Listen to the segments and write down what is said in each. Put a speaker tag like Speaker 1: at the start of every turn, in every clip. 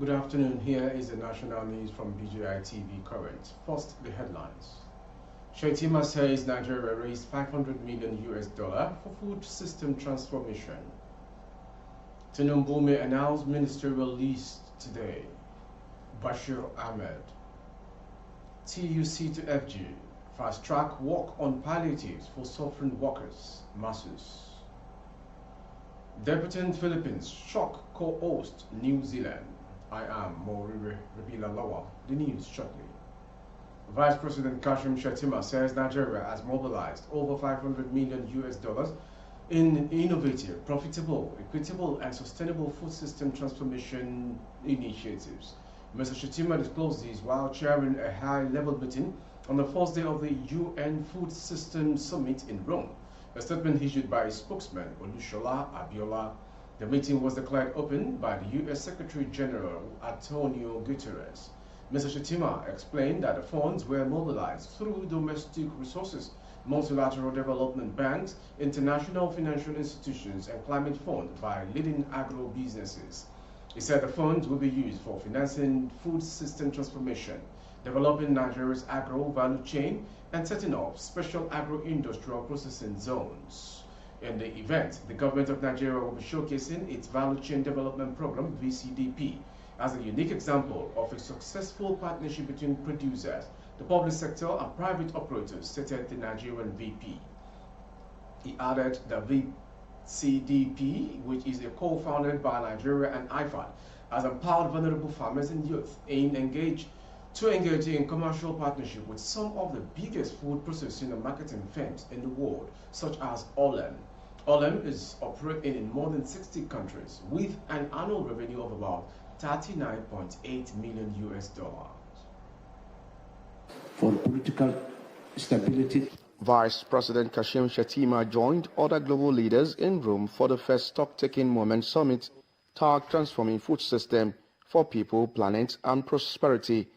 Speaker 1: Good afternoon. Here is the national news from BGI TV Current. First, the headlines. Shetima says Nigeria raised $500 million for food system transformation. Tinubu may announce ministerial list today. Bashir Ahmed. TUC to FG. Fast track work on palliatives for suffering workers. Masses. Debutant Philippines shock co-host New Zealand. I am Morire Rabila Lawa. The news shortly. Vice President Kashim Shettima says Nigeria has mobilized over $500 million in innovative, profitable, equitable, and sustainable food system transformation initiatives. Mr. Shettima disclosed this while chairing a high-level meeting on the first day of the UN Food System Summit in Rome. A statement issued by his spokesman, Olushola Abiola. The meeting was declared open by the U.S. Secretary General Antonio Guterres. Mr. Shettima explained that the funds were mobilized through domestic resources, multilateral development banks, international financial institutions, and climate fund by leading agro-businesses. He said the funds will be used for financing food system transformation, developing Nigeria's agro-value chain, and setting up special agro-industrial processing zones. In the event, the government of Nigeria will be showcasing its Value Chain Development Program, VCDP, as a unique example of a successful partnership between producers, the public sector, and private operators, stated the Nigerian VP. He added the VCDP, which is a co-founded by Nigeria and IFAD, has empowered vulnerable farmers and youth to engage in commercial partnership with some of the biggest food processing and marketing firms in the world, such as Olem. Olem is operating in more than 60 countries with an annual revenue of about $39.8 million.
Speaker 2: For political stability.
Speaker 3: Vice President Kashim Shettima joined other global leaders in Rome for the first stock-taking moment summit tagged Transforming Food System for People, Planet and Prosperity.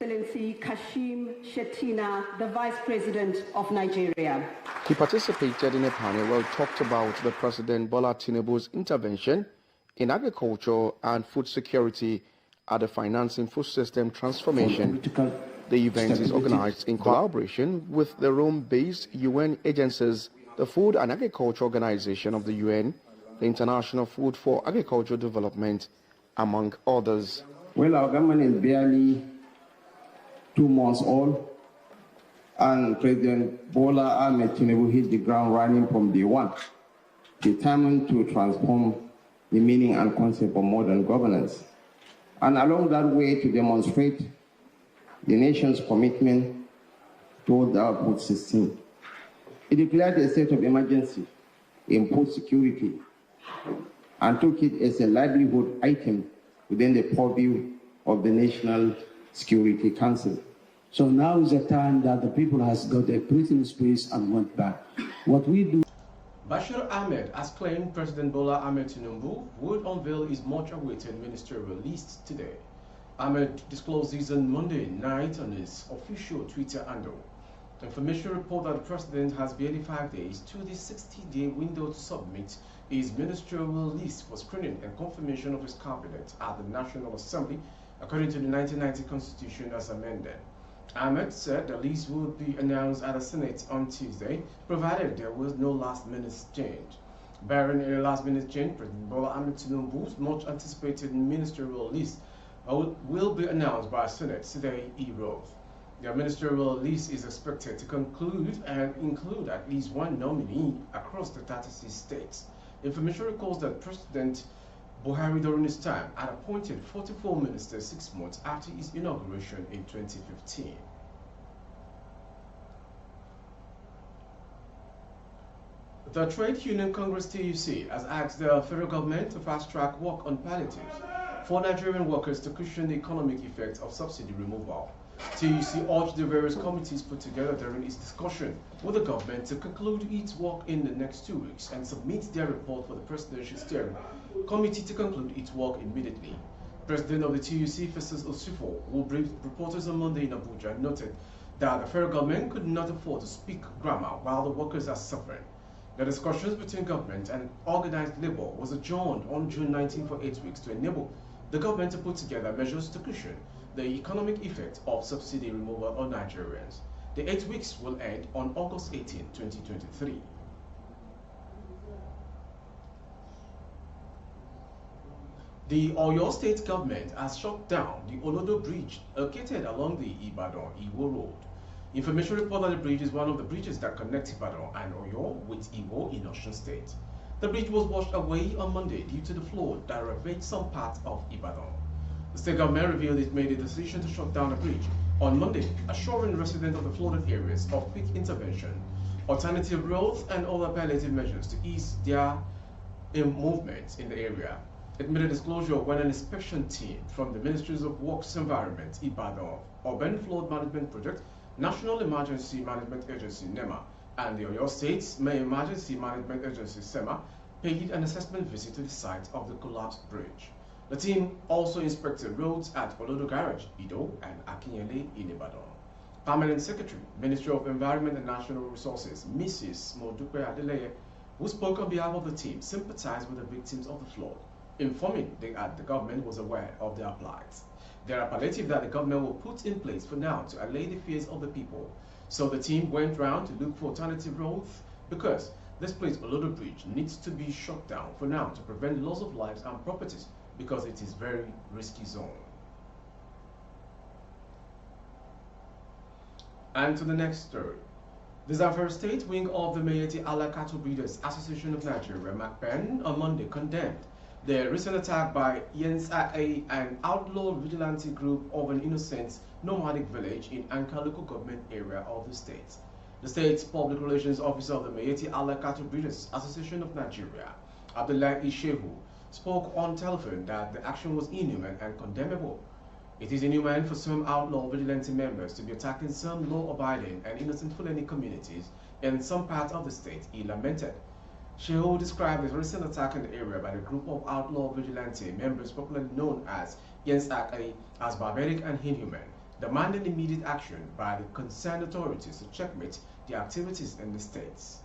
Speaker 4: Excellency Kashim Shettima, the Vice President of Nigeria.
Speaker 3: He participated in a panel where he talked about the President Bola Tinubu's intervention in agriculture and food security at the Financing Food System Transformation. The event is organized in collaboration with the Rome-based UN agencies, the Food and Agriculture Organization of the UN, the International Food for Agricultural Development, among others.
Speaker 2: Well, our government is barely 2 months old, and President Bola Ahmed Tinubu hit the ground running from day one, determined to transform the meaning and concept of modern governance, and along that way to demonstrate the nation's commitment toward our food system. He declared a state of emergency in food security and took it as a livelihood item within the purview of the National Security Council.
Speaker 5: So now is the time that the people has got a breathing space and went back. What we do.
Speaker 1: Bashir Ahmed has claimed President Bola Ahmed Tinubu would unveil his much-awaited ministerial list today. Ahmed disclosed this on Monday night on his official Twitter handle. The information report that the president has barely 5 days to the 60-day window to submit his ministerial list for screening and confirmation of his cabinet at the National Assembly, according to the 1990 Constitution as amended. Ahmed said the list would be announced at the Senate on Tuesday, provided there was no last-minute change. Barring any last-minute change, President Bola Ahmed Tinubu's much-anticipated ministerial list will be announced by the Senate today, he wrote. The ministerial list is expected to conclude and include at least one nominee across the 36 states. Information recalls that President Buhari during his time had appointed 44 ministers 6 months after his inauguration in 2015. The Trade Union Congress TUC has asked the federal government to fast-track work on palliatives for Nigerian workers to cushion the economic effects of subsidy removal. TUC urged the various committees put together during its discussion with the government to conclude its work in the next 2 weeks and submit their report for the Presidential Steering Committee to conclude its work immediately. President of the TUC, Festus Osifo, who briefed reporters on Monday in Abuja, noted that the federal government could not afford to speak grammar while the workers are suffering. The discussions between government and organized labor was adjourned on June 19 for 8 weeks to enable the government to put together measures to cushion the economic effect of subsidy removal on Nigerians. The 8 weeks will end on August 18, 2023. The Oyo State government has shut down the Olodo Bridge located along the Ibadan-Iwo Road. Information report that the bridge is one of the bridges that connect Ibadan and Oyo with Iwo in Osun State. The bridge was washed away on Monday due to the flood that ravaged some parts of Ibadan. The state government revealed it made a decision to shut down the bridge on Monday, assuring residents of the flooded areas of quick intervention, alternative roads, and other palliative measures to ease their movements in the area. It made a disclosure when an inspection team from the Ministries of Works Environment, Ibadan, Urban Flood Management Project, National Emergency Management Agency, NEMA, and the Oyo State Emergency Management Agency, SEMA, paid an assessment visit to the site of the collapsed bridge. The team also inspected roads at Olodo Garage, Ido, and Akinyele in Ibadan. Permanent Secretary, Ministry of Environment and Natural Resources, Mrs. Modupe Adeleye, who spoke on behalf of the team, sympathized with the victims of the flood, informing that the government was aware of their plight. There are palliatives that the government will put in place for now to allay the fears of the people. So the team went round to look for alternative roads because this place, Olodo Bridge, needs to be shut down for now to prevent loss of lives and properties because it is very risky zone. And to the next story. The Zamfara State wing of the Mayeti Allah Cattle Breeders Association of Nigeria, MACPEN, on Monday condemned the recent attack by Yens-A, an outlaw vigilante group of an innocent nomadic village in Anka local government area of the state. The state's public relations officer of the Mayeti Allah Cattle Breeders Association of Nigeria, Abdullahi Shehu, spoke on telephone that the action was inhuman and condemnable. It is inhuman for some outlaw vigilante members to be attacking some law-abiding and innocent Fulani communities in some parts of the state, he lamented. Shehu described the recent attack in the area by the group of outlaw vigilante members popularly known as Yens-A as barbaric and inhuman, demanding immediate action by the concerned authorities to checkmate the activities in the states.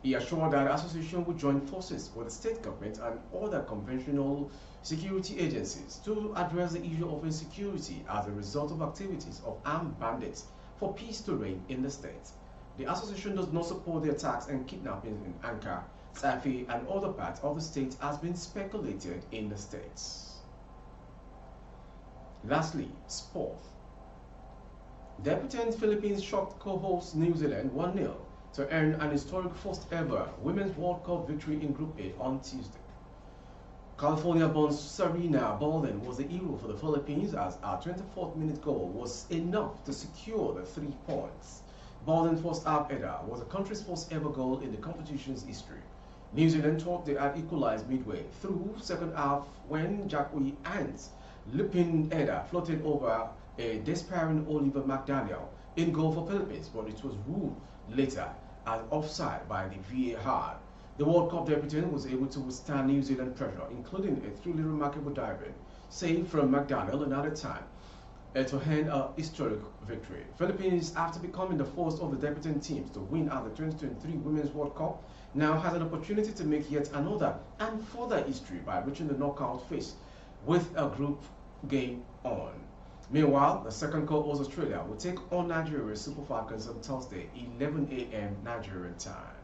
Speaker 1: He assured that the association would join forces with the state government and other conventional security agencies to address the issue of insecurity as a result of activities of armed bandits for peace to reign in the state. The association does not support the attacks and kidnappings in Anka, Safi, and other parts of the state as been speculated in the states. Lastly, sport. Debutant Philippines shocked co-host New Zealand 1-0 to earn an historic first ever Women's World Cup victory in Group A on Tuesday. California-born Serena Bolden was the hero for the Philippines as our 24th minute goal was enough to secure the 3 points. Bolden's first half header was the country's first ever goal in the competition's history. New Zealand thought they had equalized midway through second half when Jacqui Ant's leaping header floated over a despairing Oliver McDaniel in goal for Philippines, but it was ruled later as offside by the VAR. The World Cup debutant was able to withstand New Zealand pressure, including a truly remarkable diving save from McDaniel another time to hand a historic victory. Philippines, after becoming the first of the debutant teams to win at the 2023 Women's World Cup, now has an opportunity to make yet another and further history by reaching the knockout phase with a group game on. Meanwhile, the second co-host Australia will take on Nigeria's Super Falcons on Thursday, 11 a.m. Nigerian time.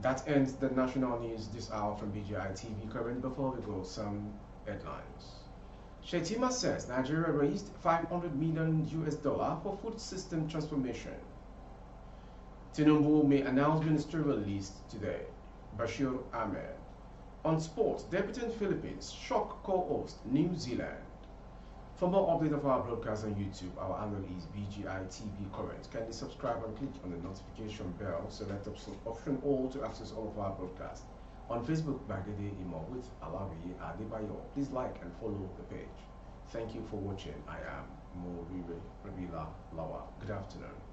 Speaker 1: That ends the national news this hour from BGI TV. Current before we go, some headlines. Shetima says Nigeria raised $500 million for food system transformation. Tinubu may announce ministerial list today. Bashir Ahmed. On sports, debutant Philippines shock co-host New Zealand. For more updates of our broadcast on YouTube, our handle is BGI TV Current. Kindly subscribe and click on the notification bell. Select option all to access all of our broadcasts. On Facebook, Bagede Imo with Alawi Adebayo. Please like and follow the page. Thank you for watching. I am Morire Rabila Lawa. Good afternoon.